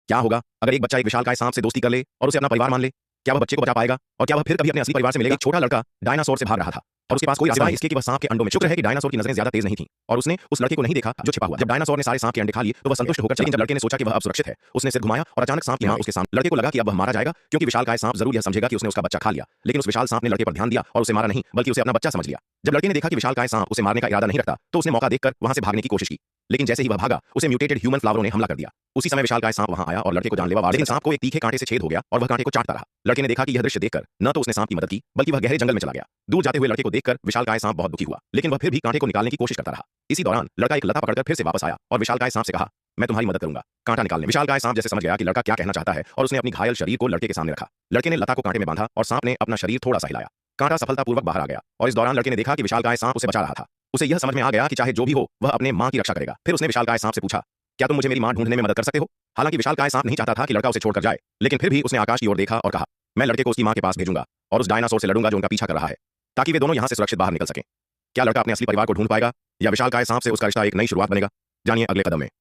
क्या होगा अगर एक बच्चा एक विशालकाय सांप से दोस्ती कर ले और उसे अपना परिवार मान ले? क्या वह बच्चे को बचा पाएगा और क्या वह फिर कभी अपने असली परिवार से मिलेगा? एक छोटा लड़का डायनासोर से भाग रहा था और उसके पास कोई रास्ता नहीं, इसके कि वह सांप के अंडों में शुक्र है कि डायनासोर की नजरें ज्यादा तेज नहीं थीं और उसने उस लड़के को नहीं देखा जो छिपा हुआ। जब डायनासोर ने सारे सांप के अंडे खा लिए तो वह संतुष्ट होकर चला। लेकिन जब लड़के ने सोचा कि वह अब सुरक्षित है, उसने सिर घुमाया और अचानक सांप की मां उसके सामने। लड़के को लगा कि अब वह मारा जाएगा क्योंकि विशालकाय सांप जरूर यह समझेगा कि उसने उसका बच्चा खा लिया। लेकिन उस विशाल सांप ने लड़के पर ध्यान दिया और उसे मारा नहीं बल्कि उसे अपना बच्चा समझ लिया। जब लड़के ने देखा कि विशालकाय सांप उसे मारने का इरादा नहीं रखता तो उसने मौका देखकर वहां से भागने की कोशिश की। लेकिन जैसे ही वह भागा उसे म्यूटेटेड ह्यूमन फ्लावरों ने हमला कर दिया। उसी समय विशालकाय सांप वहां आया और लड़के को जानलेवा वार। लेकिन सांप को एक तीखे कांटे से छेद हो गया और वह कांटे को चाटता रहा। लड़के ने देखा कि यह दृश्य देखकर न तो उसने सांप की मदद की बल्कि वह गहरे जंगल में चला गया। दूर जाते हुए लड़के को देखकर विशालकाय सांप बहुत दुखी हुआ, लेकिन वह फिर भी कांटे को निकालने की कोशिश करता रहा। इसी दौरान लड़का एक लता पकड़कर फिर से वापस आया और विशालकाय सांप से कहा, मैं तुम्हारी मदद करूंगा कांटा निकालने। विशालकाय सांप जैसे समझ गया कि लड़का क्या कहना चाहता है और उसने अपनी घायल शरीर को लड़के के सामने रखा। लड़के ने लता को कांटे में बांधा और सांप ने अपना शरीर थोड़ा सा हिलाया। कांटा सफलतापूर्वक बाहर आ गया और इस दौरान लड़के ने देखा कि विशालकाय सांप उसे बचा रहा था। उसे यह समझ में आ गया कि चाहे जो भी हो वह अपने मां की रक्षा करेगा। फिर उसने विशालकाय सांप से पूछा, क्या तुम मुझे मेरी मां ढूंढने में मदद कर सकते हो? हालांकि विशालकाय सांप नहीं चाहता था कि लड़का उसे छोड़कर जाए, लेकिन फिर भी उसने आकाश की ओर देखा और कहा, मैं लड़के को उसकी मां के पास भेजूंगा और उस डायनासोर से लड़ूंगा जो उनका पीछा कर रहा है, ताकि वे दोनों यहां से सुरक्षित बाहर निकल सकें। क्या लड़का अपने असली परिवार को ढूंढ पाएगा या विशालकाय सांप से उसका रिश्ता एक नई शुरुआत बनेगा? जानिए अगले कदम में।